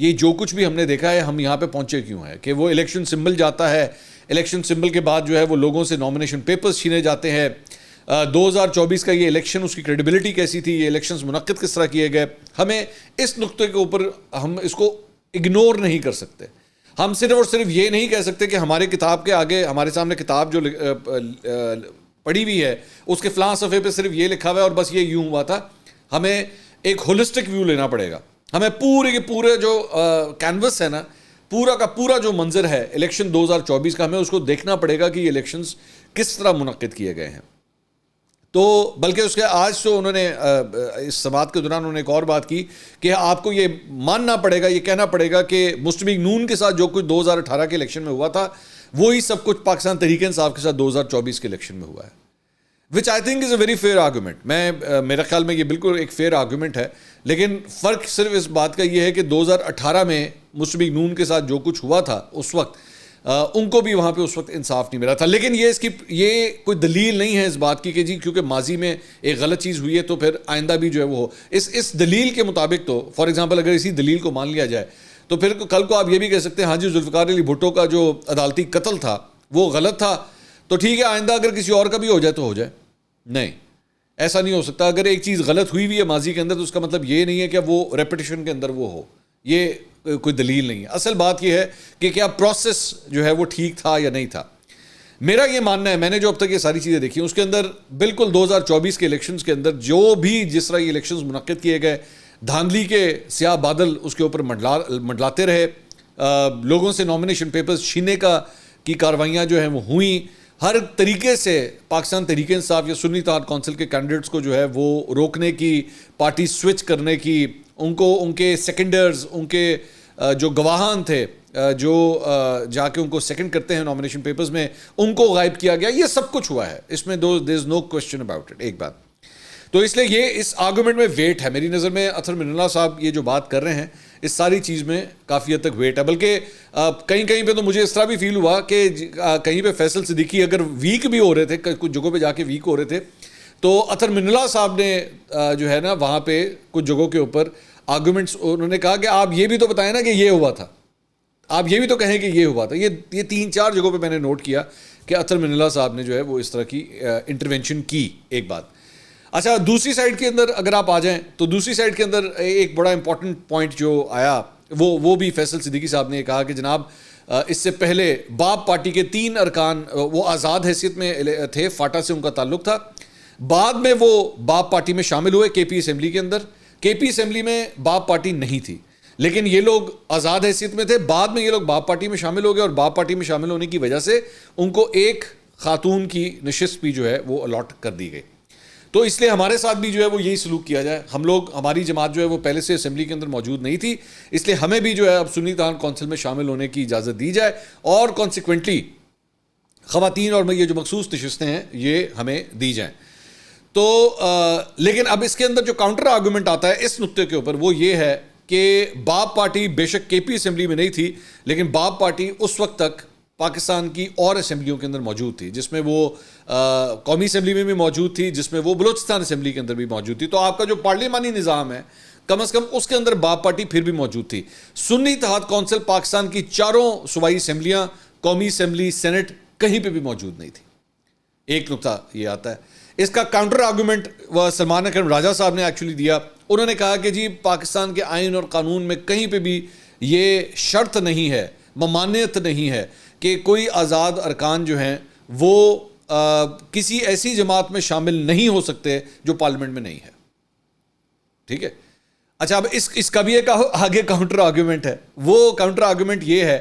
یہ جو کچھ بھی ہم نے دیکھا ہے ہم یہاں پہ پہنچے کیوں ہیں, کہ وہ الیکشن سمبل جاتا ہے, الیکشن سمبل کے بعد جو ہے وہ لوگوں سے نامینیشن پیپرز چھینے جاتے ہیں. 2024 کا یہ الیکشن, اس کی کریڈیبلٹی کیسی تھی, یہ الیکشنز منعقد کس طرح کیے گئے, ہمیں اس نقطے کے اوپر ہم اس کو اگنور نہیں کر سکتے. ہم صرف اور صرف یہ نہیں کہہ سکتے کہ ہمارے کتاب کے آگے, ہمارے سامنے کتاب جو پڑھی ہوئی ہے اس کے فلاں صفحے پہ صرف یہ لکھا ہوا ہے اور بس یہ یوں ہوا تھا. ہمیں ایک ہولسٹک ویو لینا پڑے گا. ہمیں پورے کے پورے جو کینوس ہے نا, پورا کا پورا جو منظر ہے الیکشن 2024 کا, ہمیں اس کو دیکھنا پڑے گا کہ یہ الیکشنز کس طرح منعقد کیے گئے ہیں. تو بلکہ اس کے آج تو انہوں نے اس سماعت کے دوران انہوں نے ایک اور بات کی کہ آپ کو یہ ماننا پڑے گا, یہ کہنا پڑے گا کہ مسلم لیگ نون کے ساتھ جو کچھ 2018 کے الیکشن میں ہوا تھا وہی سب کچھ پاکستان تحریک انصاف کے ساتھ 2024 کے الیکشن میں ہوا ہے. Which I think is a very fair argument. میرے خیال میں یہ بالکل ایک فیئر آرگومنٹ ہے, لیکن فرق صرف اس بات کا یہ ہے کہ 2018 میں مسلم لیگ نون کے ساتھ جو کچھ ہوا تھا اس وقت ان کو بھی وہاں پہ اس وقت انصاف نہیں ملا تھا. لیکن یہ کوئی دلیل نہیں ہے اس بات کی کہ جی کیونکہ ماضی میں ایک غلط چیز ہوئی ہے تو پھر آئندہ بھی جو ہے وہ ہو. اس دلیل کے مطابق تو فار ایگزامپل اگر اسی دلیل کو مان لیا جائے تو پھر کل کو آپ یہ بھی کہہ سکتے ہیں ہاں جی ذوالفقار علی بھٹو کا جو عدالتی قتل تھا وہ غلط تھا, تو ٹھیک ہے آئندہ اگر کسی اور کا بھی ہو جائے تو ہو جائے. نہیں, ایسا نہیں ہو سکتا. اگر ایک چیز غلط ہوئی ہے ماضی کے اندر تو اس کا مطلب یہ نہیں ہے کہ وہ ریپیٹیشن کے اندر وہ ہو. یہ کوئی دلیل نہیں ہے. اصل بات یہ ہے کہ کیا پروسیس جو ہے وہ ٹھیک تھا یا نہیں تھا. میرا یہ ماننا ہے, میں نے جو اب تک یہ ساری چیزیں دیکھی اس کے اندر بالکل 2024 کے الیکشنز کے اندر جو بھی جس طرح یہ الیکشنز منعقد کیے گئے, دھاندلی کے سیاہ بادل اس کے اوپر منڈلاتے رہے, لوگوں سے نامینیشن پیپرز چھیننے کی کاروائیاں جو ہیں وہ ہوئیں, ہر طریقے سے پاکستان تحریک انصاف یا سنی اتحاد کونسل کے کینڈیڈیٹس کو جو ہے وہ روکنے کی, پارٹی سوئچ کرنے کی, ان کے سیکنڈرز, ان کے جو گواہان تھے جو جا کے ان کو سیکنڈ کرتے ہیں نامینیشن پیپرز میں, ان کو غائب کیا گیا. یہ سب کچھ ہوا ہے, اس میں دیر از نو کوشچن اباؤٹ اٹ. ایک بات تو اس لیے یہ اس آرگومنٹ میں ویٹ ہے. میری نظر میں اطہر من اللہ صاحب یہ جو بات کر رہے ہیں اس ساری چیز میں کافی حد تک ویٹ ہے. بلکہ کہیں پہ تو مجھے اس طرح بھی فیل ہوا کہ کہیں پہ فیصل صدیقی اگر ویک بھی ہو رہے تھے, کچھ جگہوں پہ جا کے ویک ہو رہے تھے, تو اطہر من اللہ صاحب نے جو ہے نا وہاں پہ کچھ جگہوں کے اوپر آرگومنٹس انہوں نے کہا کہ آپ یہ بھی تو بتائیں نا کہ یہ ہوا تھا, آپ یہ بھی تو کہیں کہ یہ ہوا تھا. یہ 3-4 جگہوں پہ میں نے نوٹ کیا کہ اطہر من اللہ صاحب نے جو ہے وہ اس طرح کی انٹروینشن کی. ایک بات. اچھا, دوسری سائڈ کے اندر اگر آپ آ جائیں تو دوسری سائڈ کے اندر ایک بڑا امپورٹنٹ پوائنٹ جو آیا وہ بھی فیصل صدیقی صاحب نے کہا کہ جناب اس سے پہلے باب پارٹی کے 3 ارکان وہ آزاد حیثیت میں تھے, فاٹا سے ان کا تعلق تھا, بعد میں وہ باب پارٹی میں شامل ہوئے کے پی اسمبلی کے اندر. کے پی اسمبلی میں باب پارٹی نہیں تھی لیکن یہ لوگ آزاد حیثیت میں تھے, بعد میں یہ لوگ باب پارٹی میں شامل ہو گئے اور باب پارٹی میں شامل ہونے کی وجہ سے ان کو ایک خاتون کی نشست بھی جو ہے وہ الاٹ کر دی گئی. تو اس لیے ہمارے ساتھ بھی جو ہے وہ یہی سلوک کیا جائے. ہم لوگ, ہماری جماعت جو ہے وہ پہلے سے اسمبلی کے اندر موجود نہیں تھی, اس لیے ہمیں بھی جو ہے اب سنی اتحاد کونسل میں شامل ہونے کی اجازت دی جائے اور کانسیکوینٹلی خواتین اور یہ جو مخصوص نشستیں ہیں یہ ہمیں دی جائیں. تو لیکن اب اس کے اندر جو کاؤنٹر آرگومنٹ آتا ہے اس نقطے کے اوپر وہ یہ ہے کہ باب پارٹی بے شک کے پی اسمبلی میں نہیں تھی لیکن باب پارٹی اس وقت تک پاکستان کی اور اسمبلیوں کے اندر موجود تھی, جس میں وہ قومی اسمبلی میں بھی موجود تھی, جس میں وہ بلوچستان اسمبلی کے اندر بھی موجود تھی. تو آپ کا جو پارلیمانی نظام ہے کم از کم اس کے اندر باب پارٹی پھر بھی موجود تھی. سنی اتحاد کونسل پاکستان کی 4 صوبائی اسمبلیاں, قومی اسمبلی, سینٹ کہیں پہ بھی موجود نہیں تھی. ایک نقطہ یہ آتا ہے. اس کا کاؤنٹر آرگومنٹ وہ سلمان اکرم راجہ صاحب نے ایکچولی دیا. انہوں نے کہا کہ جی پاکستان کے آئین اور قانون میں کہیں پہ بھی یہ شرط نہیں ہے, ممانعت نہیں ہے کہ کوئی آزاد ارکان جو ہیں وہ کسی ایسی جماعت میں شامل نہیں ہو سکتے جو پارلیمنٹ میں نہیں ہے. ٹھیک ہے. اچھا, اب اس کا بھی ایک آگے کاؤنٹر آرگومنٹ ہے. وہ کاؤنٹر آرگومنٹ یہ ہے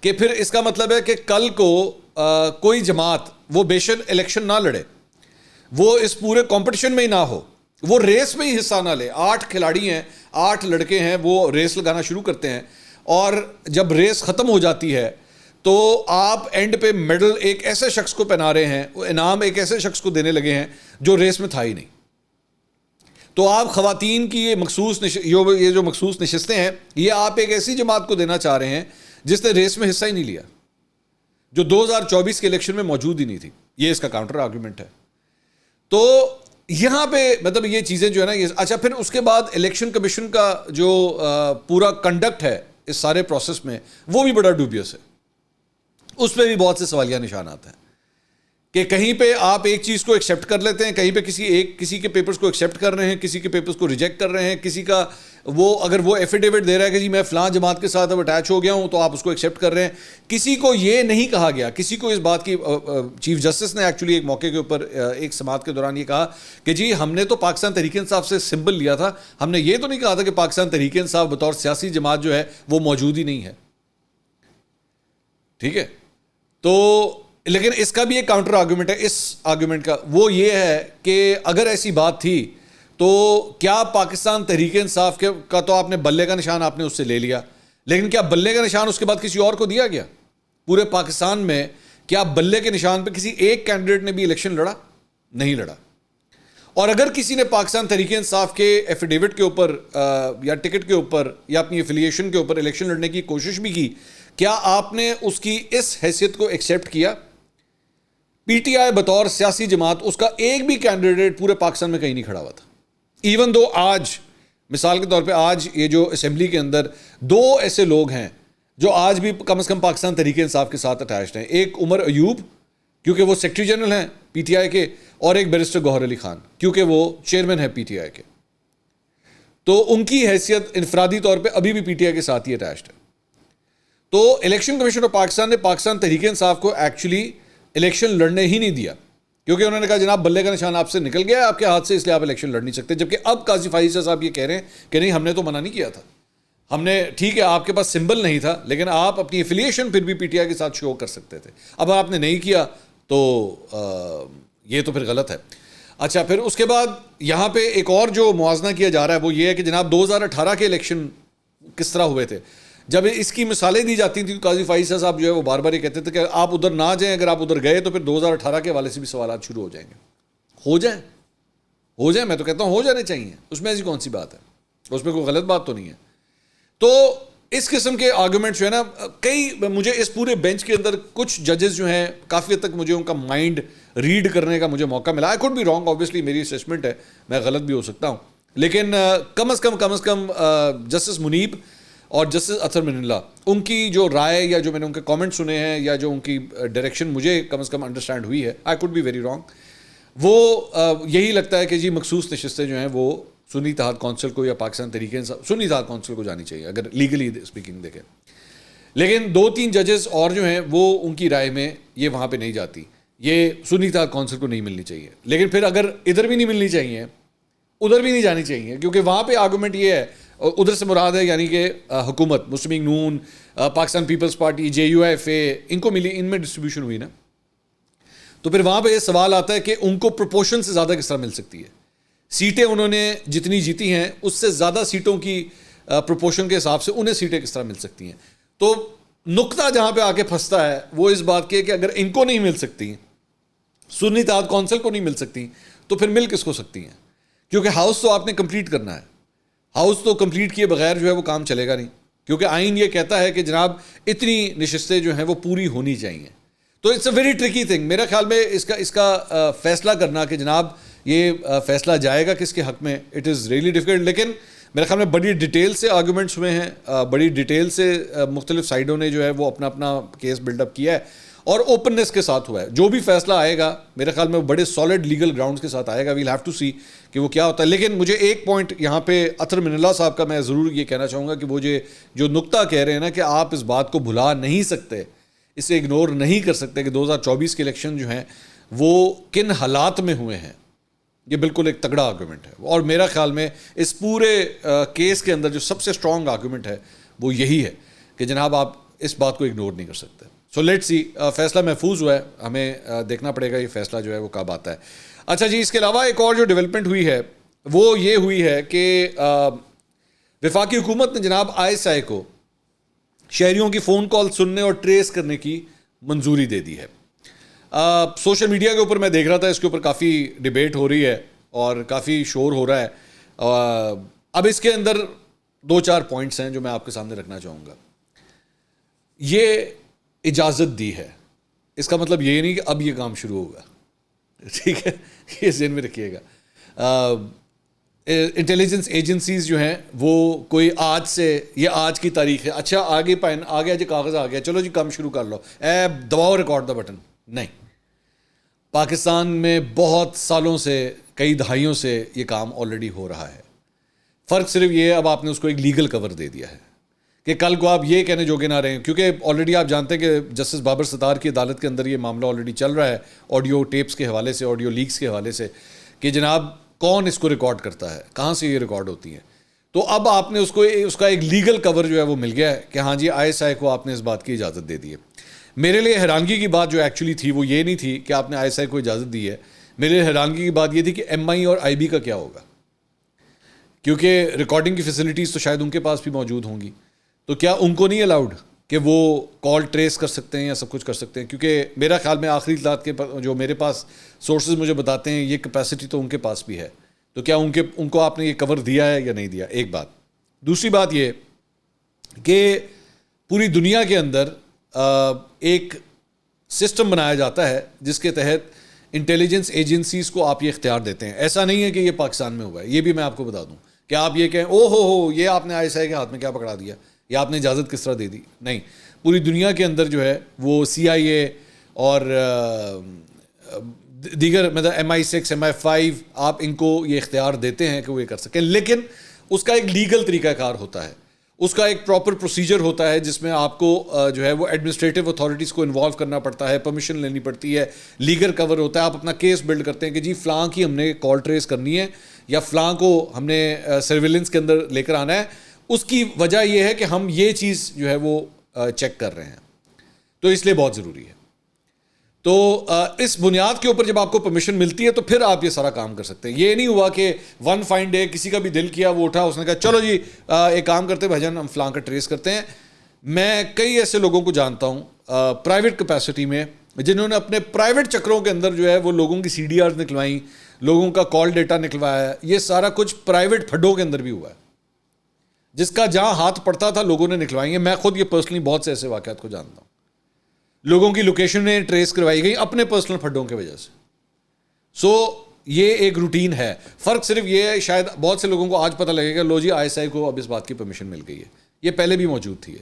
کہ پھر اس کا مطلب ہے کہ کل کو کوئی جماعت وہ بے شک الیکشن نہ لڑے, وہ اس پورے کمپٹیشن میں ہی نہ ہو, وہ ریس میں ہی حصہ نہ لے. 8 کھلاڑی ہیں, 8 لڑکے ہیں, وہ ریس لگانا شروع کرتے ہیں اور جب ریس ختم ہو جاتی ہے تو آپ اینڈ پہ میڈل ایک ایسے شخص کو پہنا رہے ہیں, وہ انعام ایک ایسے شخص کو دینے لگے ہیں جو ریس میں تھا ہی نہیں. تو آپ خواتین کی یہ جو مخصوص نشستیں ہیں یہ آپ ایک ایسی جماعت کو دینا چاہ رہے ہیں جس نے ریس میں حصہ ہی نہیں لیا, جو 2024 کے الیکشن میں موجود ہی نہیں تھی. یہ اس کا کاؤنٹر آرگومنٹ ہے. تو یہاں پہ یہ چیزیں جو ہے نا اچھا, پھر اس کے بعد الیکشن کمیشن کا جو پورا کنڈکٹ ہے اس سارے پروسیس میں وہ بھی بڑا ڈوبیس ہے. اس پہ بھی بہت سے سوالیہ نشان آتے ہیں کہ کہیں پہ آپ ایک چیز کو ایکسیپٹ کر لیتے ہیں, کہیں پہ کسی کے پیپرز کو ایکسیپٹ کر رہے ہیں, کسی کے پیپرز کو ریجیکٹ کر رہے ہیں, کسی کا اگر وہ ایفیڈیوٹ دے رہا ہے کہ جی میں فلاں جماعت کے ساتھ اب اٹیچ ہو گیا ہوں تو آپ اس کو ایکسیپٹ کر رہے ہیں. کسی کو یہ نہیں کہا گیا, کسی کو اس بات کی چیف جسٹس نے ایکچولی ایک موقع کے اوپر ایک سماعت کے دوران یہ کہا کہ جی ہم نے تو پاکستان تحریک انصاف سے سمبل لیا تھا, ہم نے یہ تو نہیں کہا تھا کہ پاکستان تحریک انصاف بطور سیاسی جماعت جو ہے وہ موجود ہی نہیں ہے. ٹھیک ہے, تو لیکن اس کا بھی ایک کاؤنٹر آرگومنٹ ہے. اس آرگومنٹ کا وہ یہ ہے کہ اگر ایسی بات تھی تو کیا پاکستان تحریک انصاف کا تو آپ نے بلے کا نشان آپ نے اس سے لے لیا, لیکن کیا بلے کا نشان اس کے بعد کسی اور کو دیا گیا؟ پورے پاکستان میں کیا بلے کے نشان پہ کسی ایک کینڈیڈیٹ نے بھی الیکشن لڑا؟ نہیں لڑا. اور اگر کسی نے پاکستان تحریک انصاف کے ایفیڈیوٹ کے اوپر یا ٹکٹ کے اوپر یا اپنی ایفیلیشن کے اوپر الیکشن لڑنے کی کوشش بھی کی, کیا آپ نے اس کی اس حیثیت کو ایکسیپٹ کیا؟ پی ٹی آئی بطور سیاسی جماعت اس کا ایک بھی کینڈیڈیٹ پورے پاکستان میں کہیں نہیں کھڑا ہوا تھا. ایون دو آج مثال کے طور پہ آج یہ جو اسمبلی کے اندر دو ایسے لوگ ہیں جو آج بھی کم از کم پاکستان تحریک انصاف کے ساتھ اٹیچڈ ہیں, ایک عمر ایوب کیونکہ وہ سیکرٹری جنرل ہیں پی ٹی آئی کے, اور ایک بیرسٹر گوہر علی خان کیونکہ وہ چیئرمین ہے پی ٹی آئی کے. تو ان کی حیثیت انفرادی طور پہ ابھی بھی پی ٹی آئی کے ساتھ ہی اٹیچڈ ہے. تو الیکشن کمیشن آف پاکستان نے پاکستان تحریک انصاف کو ایکچولی الیکشن لڑنے ہی نہیں دیا, کیونکہ انہوں نے کہا جناب بلے کا نشان آپ سے نکل گیا ہے آپ کے ہاتھ سے, اس لیے آپ الیکشن لڑ نہیں سکتے. جبکہ اب قاضی فائز صاحب یہ کہہ رہے ہیں کہ نہیں ہم نے تو منع نہیں کیا تھا, ہم نے ٹھیک ہے آپ کے پاس سمبل نہیں تھا لیکن آپ اپنی ایفیلیشن پھر بھی پی ٹی آئی کے ساتھ شو کر سکتے تھے. اب آپ نے نہیں کیا تو یہ تو پھر غلط ہے. اچھا, پھر اس کے بعد یہاں پہ ایک اور جو موازنہ کیا جا رہا ہے وہ یہ ہے کہ جناب 2018 کے الیکشن کس طرح ہوئے تھے. جب اس کی مثالیں دی جاتی تھیں تو قاضی فائز صاحب جو ہے وہ بار بار یہ کہتے تھے کہ آپ ادھر نہ جائیں, اگر آپ ادھر گئے تو پھر 2018 کے حوالے سے بھی سوالات شروع ہو جائیں گے. ہو جائیں, میں تو کہتا ہوں ہو جانے چاہیے, اس میں ایسی کون سی بات ہے, اس میں کوئی غلط بات تو نہیں ہے. تو اس قسم کے آرگومنٹس جو ہے نا, مجھے اس پورے بینچ کے اندر کچھ ججز جو ہیں کافی حد تک مجھے ان کا مائنڈ ریڈ کرنے کا مجھے موقع ملا. I could be wrong, obviously میری اسیسمنٹ ہے, میں غلط بھی ہو سکتا ہوں, لیکن کم از کم جسٹس منیب اور جسٹس اطہر من اللہ ان کی جو رائے یا جو میں نے ان کے کامنٹ سنے ہیں یا جو ان کی ڈائریکشن مجھے کم از کم انڈرسٹینڈ ہوئی ہے, I could be very wrong, وہ یہی لگتا ہے کہ جی مخصوص نشستیں جو ہیں وہ سنی اتحاد کونسل کو یا پاکستان تحریک انصاف سنی اتحاد کونسل کو جانی چاہیے اگر لیگلی اسپیکنگ دیکھیں. لیکن 2-3 ججز اور جو ہیں وہ ان کی رائے میں یہ وہاں پہ نہیں جاتی, یہ سنی اتحاد کونسل کو نہیں ملنی چاہیے. لیکن پھر اگر ادھر بھی نہیں ملنی چاہیے ادھر بھی نہیں جانی چاہیے, کیونکہ وہاں پہ آرگومنٹ یہ ہے, ادھر سے مراد ہے یعنی کہ حکومت مسلم لیگ نون, پاکستان پیپلز پارٹی, JUIFA, ان کو ملی, ان میں ڈسٹریبیوشن ہوئی نا, تو پھر وہاں پہ یہ سوال آتا ہے کہ ان کو پروپورشن سے زیادہ کس طرح مل سکتی ہے. سیٹیں انہوں نے جتنی جیتی ہیں اس سے زیادہ سیٹوں کی پروپورشن کے حساب سے انہیں سیٹیں کس طرح مل سکتی ہیں. تو نقطہ جہاں پہ آ کے پھنستا ہے وہ اس بات کے کہ اگر ان کو نہیں مل سکتی, سنی اتحاد کونسل کو نہیں مل سکتی, تو پھر مل کس کو سکتی ہیں, کیونکہ ہاؤس تو آپ نے کمپلیٹ کرنا ہے. ہاؤس تو کمپلیٹ کیے بغیر جو ہے وہ کام چلے گا نہیں, کیونکہ آئین یہ کہتا ہے کہ جناب اتنی نشستیں جو ہیں وہ پوری ہونی چاہیے. تو it's a very tricky thing. میرا خیال میں اس کا فیصلہ کرنا کہ جناب یہ فیصلہ جائے گا کس کے حق میں, اٹ از ریئلی ڈیفیکلٹ. لیکن میرے خیال میں بڑی ڈیٹیل سے آرگومنٹس ہوئے ہیں, بڑی ڈیٹیل سے مختلف سائڈوں نے جو ہے وہ اپنا کیس بلڈ اپ کیا ہے, اور اوپننس کے ساتھ ہوا ہے. جو بھی فیصلہ آئے گا میرے خیال میں وہ بڑے سالڈ لیگل گراؤنڈز کے ساتھ آئے گا. ویل ہیو ٹو سی کہ وہ کیا ہوتا ہے. لیکن مجھے ایک پوائنٹ یہاں پہ اطہر من اللہ صاحب کا میں ضرور یہ کہنا چاہوں گا کہ وہ جو نقطہ کہہ رہے ہیں نا کہ آپ اس بات کو بھلا نہیں سکتے, اسے اگنور نہیں کر سکتے کہ 2024 کے الیکشن جو ہیں وہ کن حالات میں ہوئے ہیں, یہ بالکل ایک تگڑا آرگومنٹ ہے. اور میرا خیال میں اس پورے کیس کے اندر جو سب سے اسٹرانگ آرگومنٹ ہے وہ یہی ہے کہ جناب آپ اس بات کو اگنور نہیں کر سکتے. سو لیٹ سی, فیصلہ محفوظ ہوا ہے, ہمیں دیکھنا پڑے گا یہ فیصلہ جو ہے وہ کب آتا ہے. اچھا جی, اس کے علاوہ ایک اور جو ڈیولپمنٹ ہوئی ہے وہ یہ ہوئی ہے کہ وفاقی حکومت نے جناب ISI کو شہریوں کی فون کال سننے اور ٹریس کرنے کی منظوری دے دی ہے. سوشل میڈیا کے اوپر میں دیکھ رہا تھا, اس کے اوپر کافی ڈیبیٹ ہو رہی ہے اور کافی شور ہو رہا ہے. اب اس کے اندر 2-4 پوائنٹس ہیں جو میں آپ کے سامنے رکھنا چاہوں گا. یہ اجازت دی ہے, اس کا مطلب یہ نہیں کہ اب یہ کام شروع ہوگا, ٹھیک ہے, یہ ذہن میں رکھیے گا. انٹیلیجنس ایجنسیز جو ہیں وہ کوئی آج سے یہ آج کی تاریخ ہے اچھا آگے پین آ گیا جی کاغذ آ گیا چلو جی کام شروع کر لو دباؤ ریکارڈ دا بٹن. نہیں, پاکستان میں بہت سالوں سے کئی دہائیوں سے یہ کام آلریڈی ہو رہا ہے. فرق صرف یہ ہے اب آپ نے اس کو ایک لیگل کور دے دیا ہے کہ کل کو آپ یہ کہنے جوگے نہ رہیں, کیونکہ آلریڈی آپ جانتے ہیں کہ جسٹس بابر ستار کی عدالت کے اندر یہ معاملہ آلریڈی چل رہا ہے آڈیو ٹیپس کے حوالے سے, آڈیو لیکس کے حوالے سے, کہ جناب کون اس کو ریکارڈ کرتا ہے, کہاں سے یہ ریکارڈ ہوتی ہیں. تو اب آپ نے اس کا ایک لیگل کور جو ہے وہ مل گیا ہے کہ ہاں جی ISI کو آپ نے اس بات کی اجازت دے دی ہے. میرے لیے حیرانگی کی بات جو ایکچولی تھی وہ یہ نہیں تھی کہ آپ نے ISI کو اجازت دی ہے, میرے لیے حیرانگی کی بات یہ تھی کہ MI اور IB کا کیا ہوگا, کیونکہ ریکارڈنگ کی فیسلٹیز تو شاید ان کے پاس بھی موجود ہوں گی, تو کیا ان کو نہیں الاؤڈ کہ وہ کال ٹریس کر سکتے ہیں یا سب کچھ کر سکتے ہیں. کیونکہ میرا خیال میں آخری اطلاعات کے جو میرے پاس سورسز مجھے بتاتے ہیں یہ کیپیسٹی تو ان کے پاس بھی ہے, تو کیا ان کو آپ نے یہ کور دیا ہے یا نہیں دیا, ایک بات. دوسری بات یہ کہ پوری دنیا کے اندر ایک سسٹم بنایا جاتا ہے جس کے تحت انٹیلیجنس ایجنسیز کو آپ یہ اختیار دیتے ہیں. ایسا نہیں ہے کہ یہ پاکستان میں ہوا ہے, یہ بھی میں آپ کو بتا دوں کہ آپ یہ کہیں او ہو یہ آپ نے ISI کے ہاتھ میں کیا پکڑا دیا یا آپ نے اجازت کس طرح دے دی. نہیں, پوری دنیا کے اندر جو ہے وہ CIA اور دیگر مطلب MI6 MI5 آپ ان کو یہ اختیار دیتے ہیں کہ وہ یہ کر سکیں, لیکن اس کا ایک لیگل طریقہ کار ہوتا ہے, اس کا ایک پراپر پروسیجر ہوتا ہے جس میں آپ کو جو ہے وہ ایڈمنسٹریٹو اتھارٹیز کو انوالو کرنا پڑتا ہے, پرمیشن لینی پڑتی ہے, لیگل کور ہوتا ہے, آپ اپنا کیس بلڈ کرتے ہیں کہ جی فلاں کی ہم نے کال ٹریس کرنی ہے یا فلاں کو ہم نے سرویلنس کے اندر لے کر آنا ہے. اس کی وجہ یہ ہے کہ ہم یہ چیز جو ہے وہ چیک کر رہے ہیں, تو اس لیے بہت ضروری ہے. تو اس بنیاد کے اوپر جب آپ کو پرمیشن ملتی ہے تو پھر آپ یہ سارا کام کر سکتے ہیں. یہ نہیں ہوا کہ ون فائن ڈے کسی کا بھی دل کیا وہ اٹھا اس نے کہا چلو جی ایک کام کرتے بھائی جان ہم فلاں کا ٹریس کرتے ہیں. میں کئی ایسے لوگوں کو جانتا ہوں پرائیویٹ کیپیسٹی میں جنہوں نے اپنے پرائیویٹ چکروں کے اندر جو ہے وہ لوگوں کی CDRs نکلوائیں, لوگوں کا کال ڈیٹا نکلوایا. یہ سارا کچھ پرائیویٹ پھڈوں کے اندر بھی ہوا ہے, جس کا جہاں ہاتھ پڑتا تھا لوگوں نے نکلوائی ہیں. میں خود یہ پرسنلی بہت سے ایسے واقعات کو جانتا ہوں, لوگوں کی لوکیشنیں ٹریس کروائی گئی اپنے پرسنل پھڈوں کی وجہ سے. سو یہ ایک روٹین ہے. فرق صرف یہ ہے شاید بہت سے لوگوں کو آج پتہ لگے گا لو جی ISI کو اب اس بات کی پرمیشن مل گئی ہے, یہ پہلے بھی موجود تھی,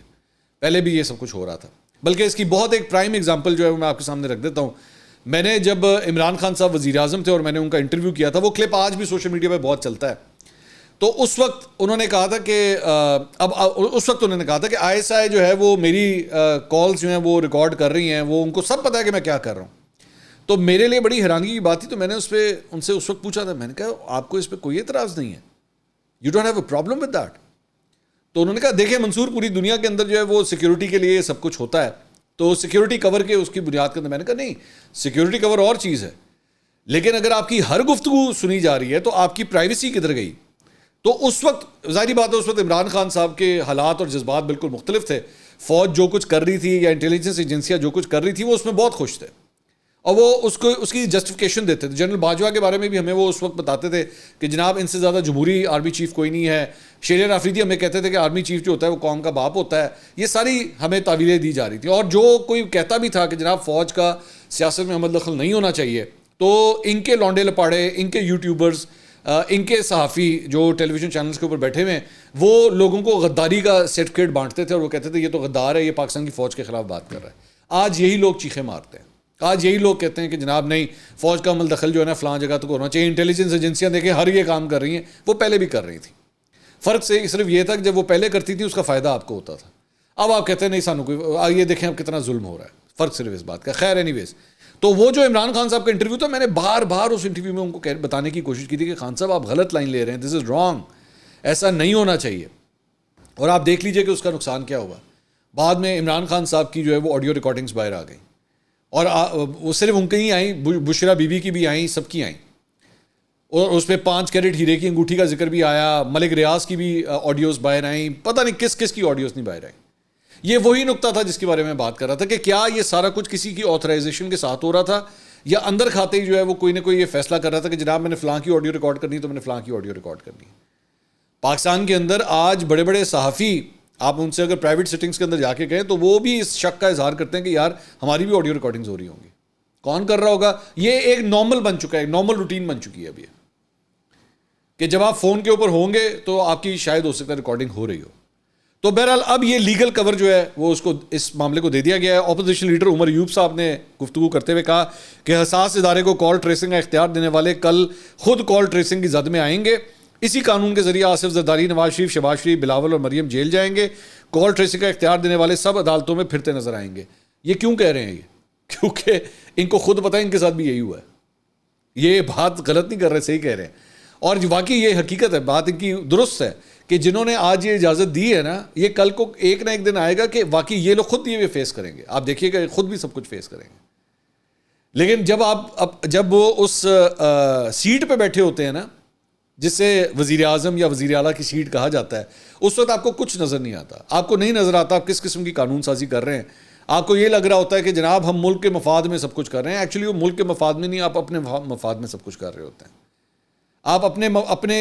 پہلے بھی یہ سب کچھ ہو رہا تھا. بلکہ اس کی بہت ایک پرائم ایگزامپل جو ہے میں آپ کے سامنے رکھ دیتا ہوں. میں نے جب عمران خان صاحب وزیر اعظم تھے اور میں نے ان کا انٹرویو کیا تھا, وہ کلپ آج بھی سوشل میڈیا پہ بہت چلتا ہے. تو اس وقت انہوں نے کہا تھا کہ اس وقت انہوں نے کہا تھا کہ ISI جو ہے وہ میری کالز جو ہیں وہ ریکارڈ کر رہی ہیں, وہ ان کو سب پتہ ہے کہ میں کیا کر رہا ہوں. تو میرے لیے بڑی حیرانگی کی بات تھی, تو میں نے ان سے اس وقت پوچھا تھا, میں نے کہا آپ کو اس پہ کوئی اعتراض نہیں ہے, you don't have a problem with that. تو انہوں نے کہا دیکھیں منصور پوری دنیا کے اندر جو ہے وہ سیکیورٹی کے لیے سب کچھ ہوتا ہے, تو سیکیورٹی کور کے اس کی بنیاد کے اندر. میں نے کہا نہیں, سیکیورٹی کور اور چیز ہے, لیکن اگر آپ کی ہر گفتگو سنی جا رہی ہے تو آپ کی پرائیویسی کدھر گئی. تو اس وقت ظاہری بات ہے اس وقت عمران خان صاحب کے حالات اور جذبات بالکل مختلف تھے. فوج جو کچھ کر رہی تھی یا انٹیلیجنس ایجنسیاں جو کچھ کر رہی تھی وہ اس میں بہت خوش تھے, اور وہ اس کی جسٹیفیکیشن دیتے تھے. جنرل باجوہ کے بارے میں بھی ہمیں وہ اس وقت بتاتے تھے کہ جناب ان سے زیادہ جمہوری آرمی چیف کوئی نہیں ہے. شیریان آفریدی ہمیں کہتے تھے کہ آرمی چیف جو ہوتا ہے وہ قوم کا باپ ہوتا ہے. یہ ساری ہمیں تعویلیں دی جا رہی تھیں, اور جو کوئی کہتا بھی تھا کہ جناب فوج کا سیاست میں عمل دخل نہیں ہونا چاہیے, تو ان کے لونڈے لپاڑے, ان کے یوٹیوبرز, ان کے صحافی جو ٹیلی ویژن چینلز کے اوپر بیٹھے ہوئے ہیں, وہ لوگوں کو غداری کا سرٹیفکیٹ بانٹتے تھے اور وہ کہتے تھے یہ تو غدار ہے, یہ پاکستان کی فوج کے خلاف بات کر رہا ہے. آج یہی لوگ چیخیں مارتے ہیں, آج یہی لوگ کہتے ہیں کہ جناب نہیں فوج کا عمل دخل جو ہے نا فلاں جگہ تک ہونا چاہیے. انٹیلیجنس ایجنسیاں دیکھیں ہر یہ کام کر رہی ہیں, وہ پہلے بھی کر رہی تھیں. فرق صرف یہ تھا کہ جب وہ پہلے کرتی تھی اس کا فائدہ آپ کو ہوتا تھا. اب آپ کہتے ہیں نہیں سانو کوئی, یہ دیکھیں اب کتنا ظلم ہو رہا ہے. فرق صرف اس بات کا. خیر اینی ویز, تو وہ جو عمران خان صاحب کا انٹرویو تھا, میں نے بار بار اس انٹرویو میں ان کو بتانے کی کوشش کی تھی کہ خان صاحب آپ غلط لائن لے رہے ہیں, دس از رانگ, ایسا نہیں ہونا چاہیے. اور آپ دیکھ لیجئے کہ اس کا نقصان کیا ہوا. بعد میں عمران خان صاحب کی جو ہے وہ آڈیو ریکارڈنگز باہر آ گئیں, اور وہ صرف ان کی ہی آئیں, بشرا بی بی کی بھی آئیں, سب کی آئیں, اور اس پہ 5 کیرٹ ہیرے کی انگوٹھی کا ذکر بھی آیا. ملک ریاض کی بھی آڈیوز باہر آئیں, پتہ نہیں کس کس کی آڈیوز نہیں باہر آئیں. یہ وہی نقطہ تھا جس کے بارے میں بات کر رہا تھا کہ کیا یہ سارا کچھ کسی کی آتھرائزیشن کے ساتھ ہو رہا تھا, یا اندر کھاتے ہی جو ہے وہ کوئی نہ کوئی یہ فیصلہ کر رہا تھا کہ جناب میں نے فلاں کی آڈیو ریکارڈ کرنی تو میں نے فلاں کی آڈیو ریکارڈ کرنی. پاکستان کے اندر آج بڑے بڑے صحافی, آپ ان سے اگر پرائیویٹ سیٹنگز کے اندر جا کے گئے تو وہ بھی اس شک کا اظہار کرتے ہیں کہ یار ہماری بھی آڈیو ریکارڈنگز ہو رہی ہوں گی, کون کر رہا ہوگا. یہ ایک نارمل بن چکا ہے, ایک نارمل روٹین بن چکی ہے ابھی, کہ جب آپ فون کے اوپر ہوں گے تو آپ کی شاید ہو سکتا ہے ریکارڈنگ ہو رہی ہو. تو بہرحال اب یہ لیگل کور جو ہے وہ اس کو اس معاملے کو دے دیا گیا ہے. اپوزیشن لیڈر عمر ایوب صاحب نے گفتگو کرتے ہوئے کہا کہ حساس ادارے کو کال ٹریسنگ کا اختیار دینے والے کل خود کال ٹریسنگ کی زد میں آئیں گے. اسی قانون کے ذریعے آصف زرداری، نواز شریف، شہباز شریف، بلاول اور مریم جیل جائیں گے. کال ٹریسنگ کا اختیار دینے والے سب عدالتوں میں پھرتے نظر آئیں گے. یہ کیوں کہہ رہے ہیں؟ یہ کیونکہ ان کو خود پتہ ہے ان کے ساتھ بھی یہی ہوا ہے. یہ بات غلط نہیں کر رہے، صحیح کہہ رہے ہیں. اور واقعی یہ حقیقت ہے، بات ان کی درست ہے کہ جنہوں نے آج یہ اجازت دی ہے نا، یہ کل کو ایک نہ ایک دن آئے گا کہ واقعی یہ لوگ خود یہ فیس کریں گے. آپ دیکھیے گا خود بھی سب کچھ فیس کریں گے. لیکن جب وہ اس سیٹ پہ بیٹھے ہوتے ہیں نا، جس سے وزیر اعظم یا وزیر اعلیٰ کی سیٹ کہا جاتا ہے، اس وقت آپ کو کچھ نظر نہیں آتا. آپ کو نہیں نظر آتا آپ کس قسم کی قانون سازی کر رہے ہیں. آپ کو یہ لگ رہا ہوتا ہے کہ جناب ہم ملک کے مفاد میں سب کچھ کر رہے ہیں. ایکچولی وہ ملک کے مفاد میں نہیں، آپ اپنے مفاد میں سب کچھ کر رہے ہوتے ہیں. آپ اپنے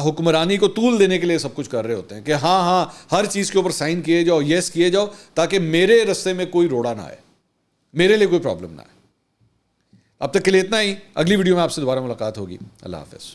حکمرانی کو طول دینے کے لیے سب کچھ کر رہے ہوتے ہیں کہ ہاں ہر چیز کے اوپر سائن کیے جاؤ، یس کیے جاؤ، تاکہ میرے رستے میں کوئی روڑا نہ آئے، میرے لیے کوئی پرابلم نہ آئے. اب تک کے لیے اتنا ہی. اگلی ویڈیو میں آپ سے دوبارہ ملاقات ہوگی. اللہ حافظ.